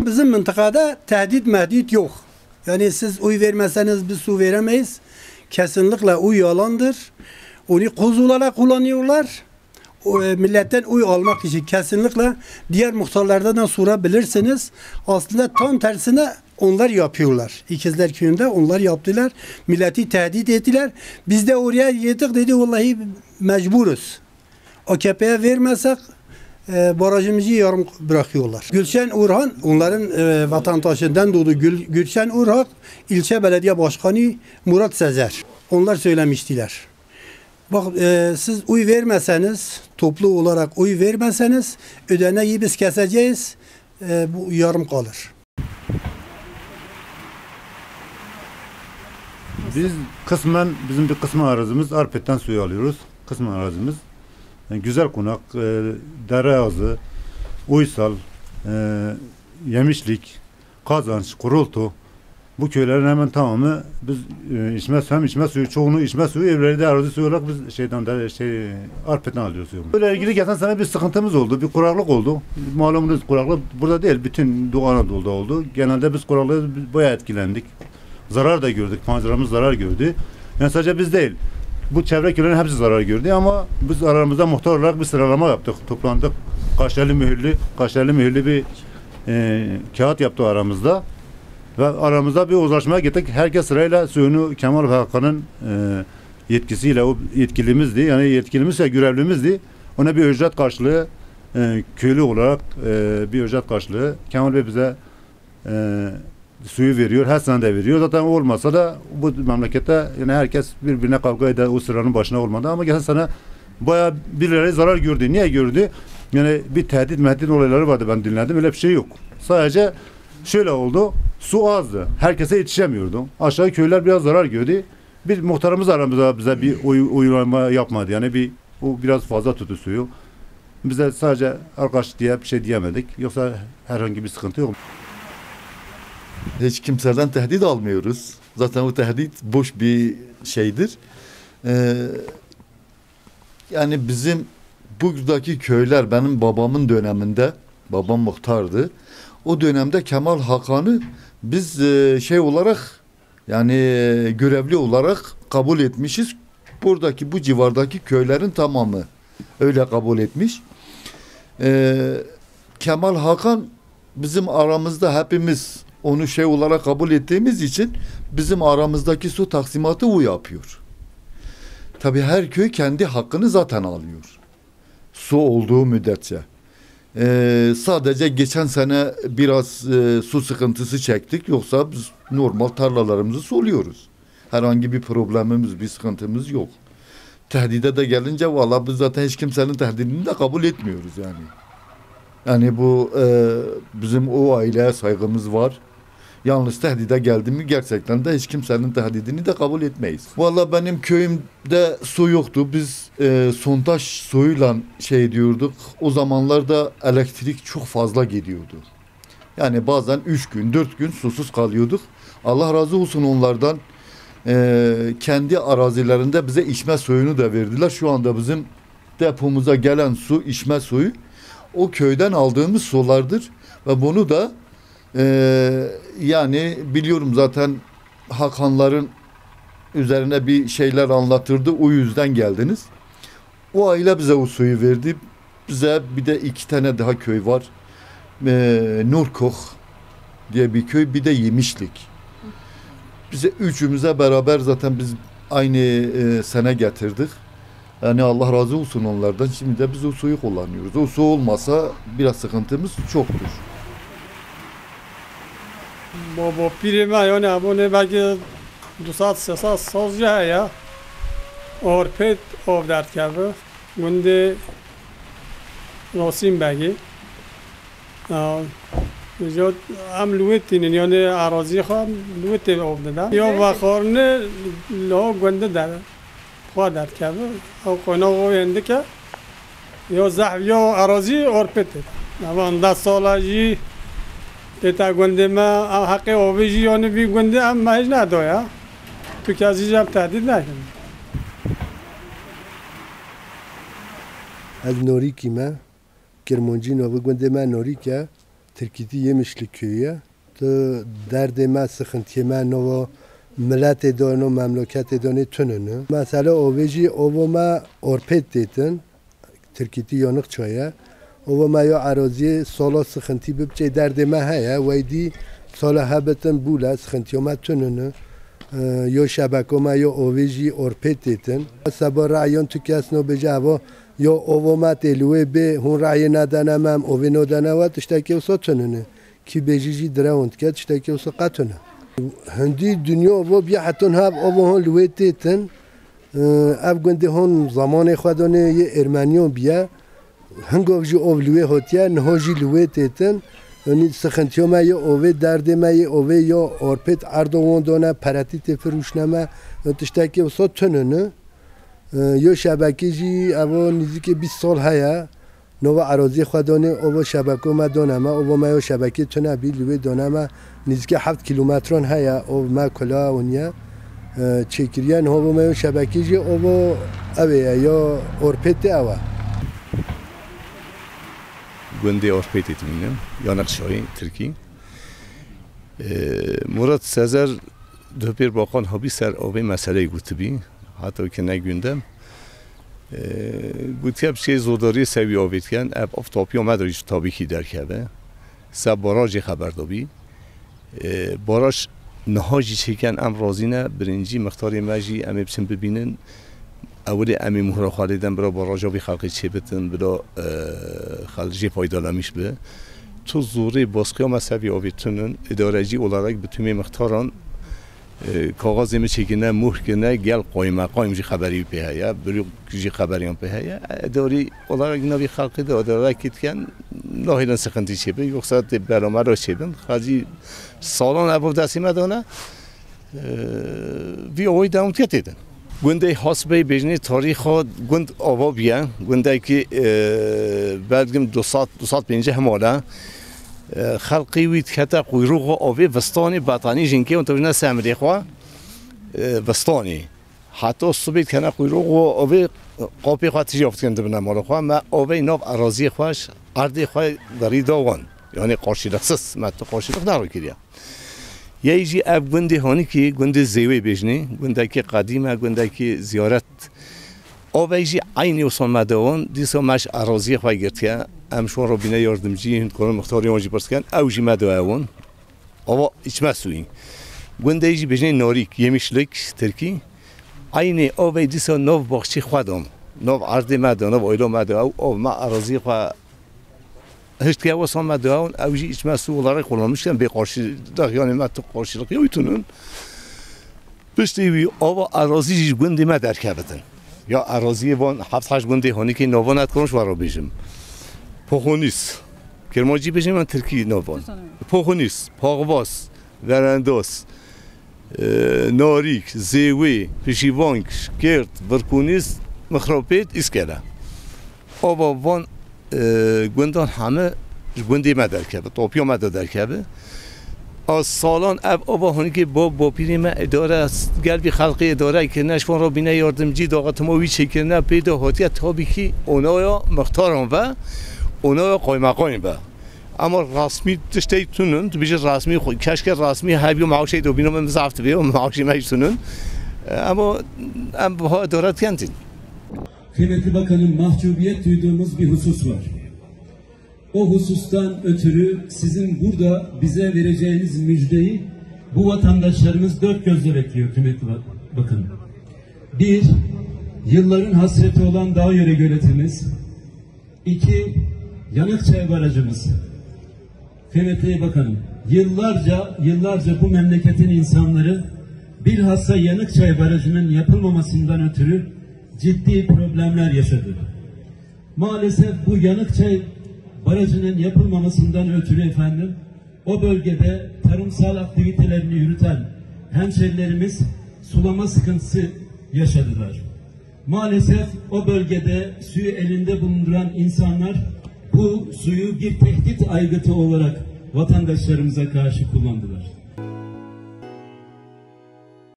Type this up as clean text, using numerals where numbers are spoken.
Bizim mıntıkada tehdit mehdit yok. Yani siz oy vermezseniz biz su veremeyiz. Kesinlikle oy yalandır. Onu koz olarak kullanıyorlar. Milletten oy almak için kesinlikle diğer muhtarlardan da sorabilirsiniz. Aslında tam tersine onlar yapıyorlar. İkizler Köyü'nde onlar yaptılar. Milleti tehdit ettiler. Biz de oraya yedik dedi vallahi mecburuz. AKP'ye vermezsek barajımızı yarım bırakıyorlar. Gülşen Urhan onların vatandaşından doğdu. Gülşen Urhan ilçe belediye başkanı Murat Sezer. Onlar söylemiştiler. Bak siz oy vermeseniz, toplu olarak oy vermeseniz ödeneği biz keseceğiz. Bu yarım kalır. Biz kısmen bizim bir kısmı arazimiz Arpet'ten suyu alıyoruz. Kısmen arazimiz. Yani Güzel Konak, Dereazı, Uysal, Yemişlik, Kazanç, Kurultu. Bu köylerin hemen tamamı biz içme suyu çoğunu içme suyu evleri de arazi suyu olarak biz Arpet'ten alıyoruz suyu. Böyle ilgili geçen sene bir sıkıntımız oldu, bir kuraklık oldu. Malumunuz kuraklık burada değil, bütün Doğu Anadolu'da oldu. Genelde biz kuraklığı bayağı etkilendik. Zarar da gördük, pancarımız zarar gördü. Yani sadece biz değil, bu çevre köylerin hepsi zarar gördü ama biz aramızda muhtar olarak bir sıralama yaptık. Toplandık, kaşeli mühürlü bir kağıt yaptı aramızda. Ve aramızda bir uzlaşmaya gittik. Herkes sırayla suyunu Kemal ve Hakan'ın yetkisiyle, o yetkilimizdi. Yani yetkilimiz ve görevlimizdi. Ona bir ücret karşılığı, köylü olarak bir ücret karşılığı Kemal Bey bize suyu veriyor. Her sene de veriyor. Zaten olmasa da bu memlekette yani herkes birbirine kavga eder. O sıranın başına olmadı. Ama geçen sene bayağı birileri zarar gördü. Niye gördü? Yani bir tehdit olayları vardı, ben dinledim. Öyle bir şey yok. Sadece şöyle oldu. Su azdı. Herkese yetişemiyordu. Aşağı köyler biraz zarar gördü. Bir muhtarımız aramızda bize bir uygulama yapmadı. Yani o biraz fazla tuttu suyu. Bize sadece arkadaş diye bir şey diyemedik. Yoksa herhangi bir sıkıntı yok. Hiç kimseden tehdit almıyoruz. Zaten o tehdit boş bir şeydir. Yani bizim buradaki köyler benim babamın döneminde, babam muhtardı. O dönemde Kemal Hakan'ı biz olarak yani görevli olarak kabul etmişiz. Buradaki bu civardaki köylerin tamamı öyle kabul etmiş. Kemal Hakan bizim aramızda hepimiz onu olarak kabul ettiğimiz için bizim aramızdaki su taksimatı o yapıyor. Tabii her köy kendi hakkını zaten alıyor. Su olduğu müddetçe. Sadece geçen sene biraz su sıkıntısı çektik. Yoksa biz normal tarlalarımızı suluyoruz. Herhangi bir problemimiz, bir sıkıntımız yok. Tehdide de gelince valla biz zaten hiç kimsenin tehdidini de kabul etmiyoruz yani. Yani bu bizim o aileye saygımız var. Yalnız tehdide geldi mi gerçekten de hiç kimsenin tehdidini de kabul etmeyiz. Valla benim köyümde su yoktu. Biz sondaj suyuyla diyorduk. O zamanlarda elektrik çok fazla gidiyordu. Yani bazen 3 gün, 4 gün susuz kalıyorduk. Allah razı olsun onlardan. Kendi arazilerinde bize içme suyunu da verdiler. Şu anda bizim depomuza gelen su, içme suyu o köyden aldığımız sulardır. Ve bunu da yani biliyorum zaten Hakanların üzerine bir şeyler anlatırdı. O yüzden geldiniz. O aile bize o suyu verdi. Bize bir de 2 tane daha köy var. Nurkoh diye bir köy, bir de Yemişlik. Bize üçümüze beraber zaten biz aynı sene getirdik. Yani Allah razı olsun onlardan. Şimdi de biz o suyu kullanıyoruz. O su olmasa biraz sıkıntımız çoktur. با پیر ما یا نه بلکه 200-300 سال جایا آرپت آب درد کرده گنده راسیم بگی جو هم لوتین یعنی اراضی خواهم لوت آب دادن یا وخارنه لا گنده داره خواه درد کرده او قینا قوینده که یا زحف یا اراضی آرپت اما 10 سالجی Deta gündeme hakkı obici yani bir günde ama hiç ne doya. Tüketici tehdit ne? از نوری کی ما کرمانجی نو گنده ما نوری که Türkiye yemişlik köyü. Derdi me sıkıntı me nova millet edonu memleket edonu tününü. Mesela oveci ovama orpet detin. Türkiye yanık çaya. Ovama ya arazi sola sıkıntı bipçe derdi me heye. Veydi sola habetin bula sıkıntı me tününü. یا شبکه‌ها یا اویجی اورپتیتن سبا رایان تو کس نو بجاوا یا اومت الوه به هون رای ندانم اوی ندانم و تشتکی وسط تنونه کی بجیجی دراوند که تشتکی وسط قطنه هندی دنیا و بیا حتی هاب او هون لویتیتن افغان هون زمان خودانه یه ارمنیان بیا هنگاوجی اولوه هاتیه نهاجی لویتیتن یعنی سخنتی ما یا اوه درد ما یا اوه یا آرپت اردوان دانه پرتی تفروش نما تشتکی وسط تنونه یا شبکه جی اوا نزدیک 20 سال هیا نو اراضی خودانه او شبکه ما دانم او ما یا شبکه تنه بیلوی دانم نزدیک 7 کیلومتران هیا او ما کلا اونیا چکریان ها ما یا شبکه جی او اوه یا آرپت اوه گنده آرپیتی تمینم یا نقشه‌ای ترکی مراد سزر دو پیر باقان هابی سر آبی مسئله گوتبی حتی که نگوندم گوتی اب چه زوداری سوی آبید کن اب افتاپی آمد ریش تابیکی در کبه سب باراجی خبر دابی باراج نهاجی چکن ام رازینه برنجی مختاری مجی ام بچن ببینن اولی امی مهر خالیدن برای باراجا بی خلقی چه بتن برای خلجی پایدارمیش به تو زوری باسقی هم سوی آویتونن ادارجی olarak bütün مختاران کاغذ می چگینه مهر کنه گل قایم جی خبری به هیا بری جی خبریان به هیا اداری olarak نوی خلقی ده اداره کیت کن نهیدن سخنتی چه به یکسر برامر را چه بند خالی سالان ابو دستی مدانه وی اوی داوم تیتن گنده حسبی بجنی تاریخ گند آوابیه گنده که بعدم 250 هماله خلقی وید کتا قیروق آوی وستانی بطانی جنکی اون توجنا سامری خوا وستانی حتی صبح کنه قیروق آوی قاپی خوا تجافت کنده بنا مال خوا ما آوی ناف اراضی خواش اردی خوا داری داوان یعنی قاشیلقسس ما تو قاشیلق دارو کردیم یه ایجی اب گنده هانی که گنده زیوی بجنی گنده که قدیمه گنده که زیارت آویجی عینی وصل مدوان دیسا مش اراضی خواهی گرتیه امشون رو بینه یاردمجی هند کنن مختاری آنجی پرس کن اوجی مدوان آوا ایچمه سوین گنده ایجی بجنی ناریک یمیشلک ترکی عینی آوی دیسا نو باخچی خودم نو عرض مدو نو ایلو مدو او ما اراضی خواه هشت که واسه ما داون اوجی ایش مسئول olarak kullanmışken bir karşı da yani met karşılık yoytunun بشتی آوا اراضی گندی ما در کبتن یا اراضی وان 7-8 گندی هانی که نوانت کنش ورا بیشم پخونیس کرماجی بیشم من ترکی نوان پخونیس پاغواس ورنداس ناریک زیوی پشیوانک کرد برکونیس مخروبیت اسکله آوا وان گندان همه گندی ما در کبه توپیا ما در کبه از سالان اب آبا هنی که با پیری ما اداره است گلبی خلقی اداره که نشون را بینه یاردمجی داغت ما وی چکرنه پیدا هاتیه تابی که اونایا مختارن و اونایا قایم و اما رسمی تشتی تونن تو بیش رسمی خود کشک رسمی هبیو معاشی دو بینم مزافت بیو معاشی میشونن اما ها اداره کندین Kıymetli Bakanım, mahcubiyet duyduğumuz bir husus var. O husustan ötürü sizin burada bize vereceğiniz müjdeyi bu vatandaşlarımız dört gözle bekliyor kıymetli Bakanım. Bir, yılların hasreti olan Dağyöre göletimiz. İki, Yanıkçay Barajımız. Kıymetli Bakanım, yıllarca bu memleketin insanları bilhassa Yanıkçay Barajı'nın yapılmamasından ötürü ciddi problemler yaşadı. Maalesef bu Yanıkçay Barajı'nın yapılmamasından ötürü efendim o bölgede tarımsal aktivitelerini yürüten hemşerilerimiz sulama sıkıntısı yaşadılar. Maalesef o bölgede suyu elinde bulunduran insanlar bu suyu bir tehdit aygıtı olarak vatandaşlarımıza karşı kullandılar.